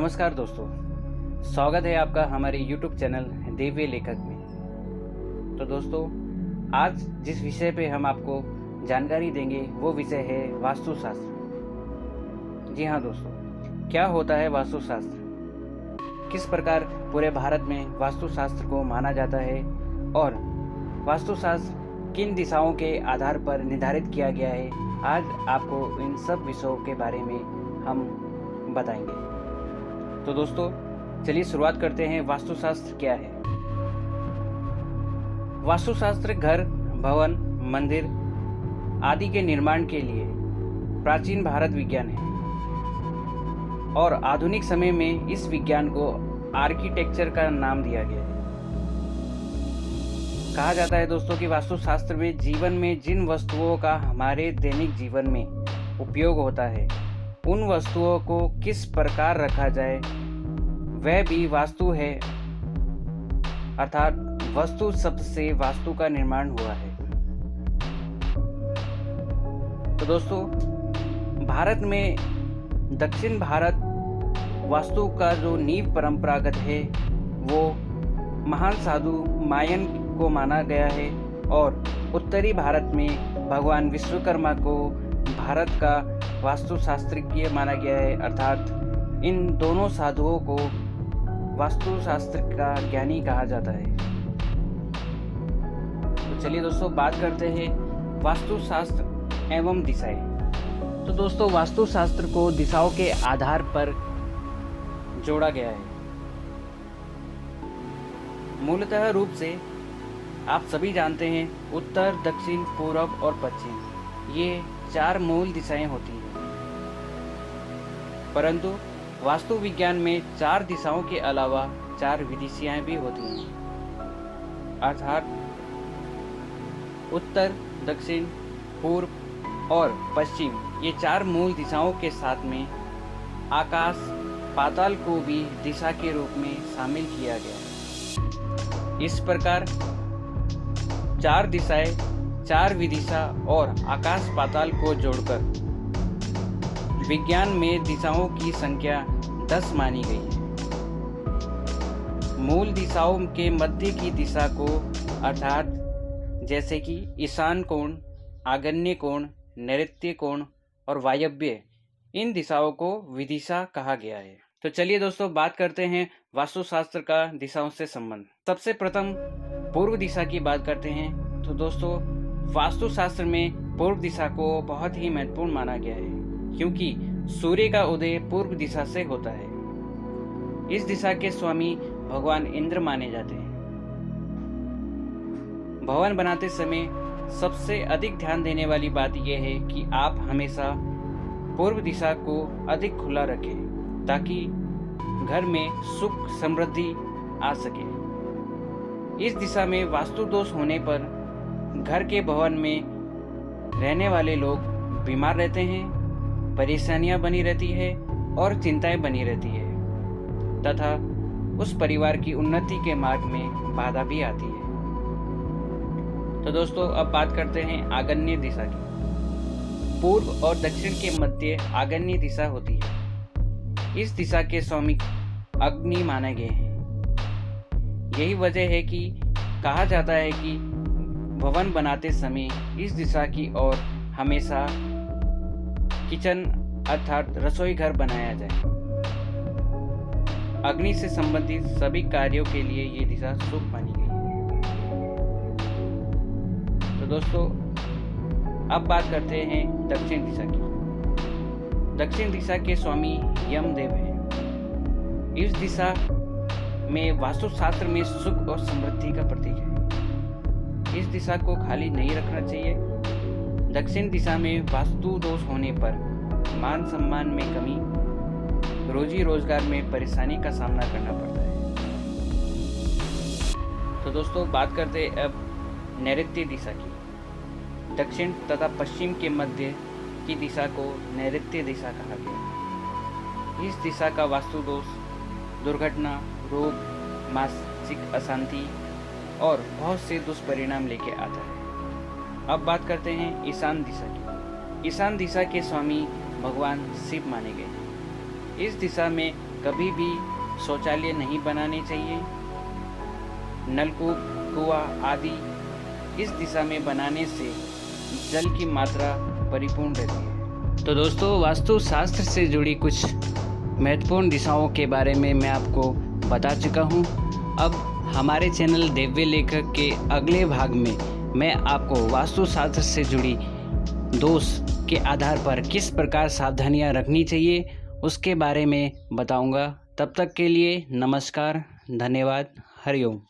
नमस्कार दोस्तों, स्वागत है आपका हमारे YouTube चैनल दिव्य लेखक में। तो दोस्तों, आज जिस विषय पे हम आपको जानकारी देंगे वो विषय है वास्तुशास्त्र। जी हाँ दोस्तों, क्या होता है वास्तुशास्त्र, किस प्रकार पूरे भारत में वास्तुशास्त्र को माना जाता है और वास्तुशास्त्र किन दिशाओं के आधार पर निर्धारित किया गया है, आज आपको इन सब विषयों के बारे में हम बताएंगे। तो दोस्तों, चलिए शुरुआत करते हैं। वास्तुशास्त्र क्या है? वास्तुशास्त्र घर, भवन, मंदिर आदि के निर्माण के लिए प्राचीन भारत विज्ञान है और आधुनिक समय में इस विज्ञान को आर्किटेक्चर का नाम दिया गया है। कहा जाता है दोस्तों कि वास्तुशास्त्र में जीवन में जिन वस्तुओं का हमारे दैनिक जीवन में उपयोग होता है, उन वस्तुओं को किस प्रकार रखा जाए वह भी वास्तु है, अर्थात वस्तु शब्द से वास्तु का निर्माण हुआ है। तो दोस्तों, भारत में दक्षिण भारत वास्तु का जो नींव परंपरागत है वो महान साधु मायन को माना गया है और उत्तरी भारत में भगवान विश्वकर्मा को भारत का वास्तुशास्त्रज्ञ माना गया है, अर्थात इन दोनों साधुओं को वास्तुशास्त्र का ज्ञानी कहा जाता है। तो चलिए दोस्तों, बात करते हैं वास्तुशास्त्र एवं दिशाएं। तो दोस्तों, वास्तुशास्त्र को दिशाओं के आधार पर जोड़ा गया है। मूलतः रूप से आप सभी जानते हैं, उत्तर, दक्षिण, पूर्व और पश्चिम ये 4 मूल दिशाएं होती हैं, परंतु वास्तु विज्ञान में 4 दिशाओं के अलावा 4 विदिशाएं भी होती हैं, अर्थात उत्तर, दक्षिण, पूर्व और पश्चिम ये 4 मूल दिशाओं के साथ में आकाश पाताल को भी दिशा के रूप में शामिल किया गया है। इस प्रकार 4 दिशाएं, 4 विदिशा और आकाश पाताल को जोड़कर विज्ञान में दिशाओं की संख्या 10 मानी गई है। मूल दिशाओं के मध्य की दिशा को, अर्थात जैसे कि ईशान कोण, आग्नेय कोण, नैऋत्य कोण और वायव्य, इन दिशाओं को विदिशा कहा गया है। तो चलिए दोस्तों, बात करते हैं वास्तुशास्त्र का दिशाओं से संबंध। सबसे प्रथम पूर्व दिशा की बात करते हैं। तो दोस्तों, वास्तुशास्त्र में पूर्व दिशा को बहुत ही महत्वपूर्ण माना गया है, क्योंकि सूर्य का उदय पूर्व दिशा से होता है। इस दिशा के स्वामी भगवान इंद्र माने जाते हैं। भवन बनाते समय सबसे अधिक ध्यान देने वाली बात यह है कि आप हमेशा पूर्व दिशा को अधिक खुला रखें, ताकि घर में सुख समृद्धि आ सके। इस दिशा में वास्तु दोष होने पर घर के भवन में रहने वाले लोग बीमार रहते हैं, परेशानियां बनी रहती है और चिंताएं बनी रहती है तथा उस परिवार की उन्नति के मार्ग में बाधा भी आती है। तो दोस्तों, अब बात करते हैं आग्नेय दिशा की। पूर्व और दक्षिण के मध्य आग्नेय दिशा होती है। इस दिशा के स्वामी अग्नि माने गए हैं। यही वजह है कि कहा जाता है कि भवन बनाते समय इस दिशा की ओर हमेशा किचन अर्थात रसोई घर बनाया जाए। अग्नि से संबंधित सभी कार्यों के लिए ये दिशा शुभ मानी गई है। तो दोस्तों, अब बात करते हैं दक्षिण दिशा की। दक्षिण दिशा के स्वामी यमदेव हैं। इस दिशा में वास्तुशास्त्र में सुख और समृद्धि का प्रतीक है। इस दिशा को खाली नहीं रखना चाहिए। दक्षिण दिशा में वास्तु दोष होने पर मान सम्मान में कमी, रोजी रोजगार में परेशानी का सामना करना पड़ता है। तो दोस्तों, बात करते हैं अब नैऋत्य दिशा की। दक्षिण तथा पश्चिम के मध्य की दिशा को नैऋत्य दिशा कहा गया। इस दिशा का वास्तु दोष दुर्घटना, रोग, मानसिक अशांति और बहुत से दुष्परिणाम लेके आता है। अब बात करते हैं ईशान दिशा की। ईशान दिशा के स्वामी भगवान शिव माने गए हैं। इस दिशा में कभी भी शौचालय नहीं बनाने चाहिए। नलकूप, कुआं आदि इस दिशा में बनाने से जल की मात्रा परिपूर्ण रहती है। तो दोस्तों, वास्तुशास्त्र से जुड़ी कुछ महत्वपूर्ण दिशाओं के बारे में मैं आपको बता चुका हूँ। अब हमारे चैनल दिव्य लेखक के अगले भाग में मैं आपको वास्तुशास्त्र से जुड़ी दोष के आधार पर किस प्रकार सावधानियां रखनी चाहिए उसके बारे में बताऊंगा। तब तक के लिए नमस्कार, धन्यवाद, हरिओम।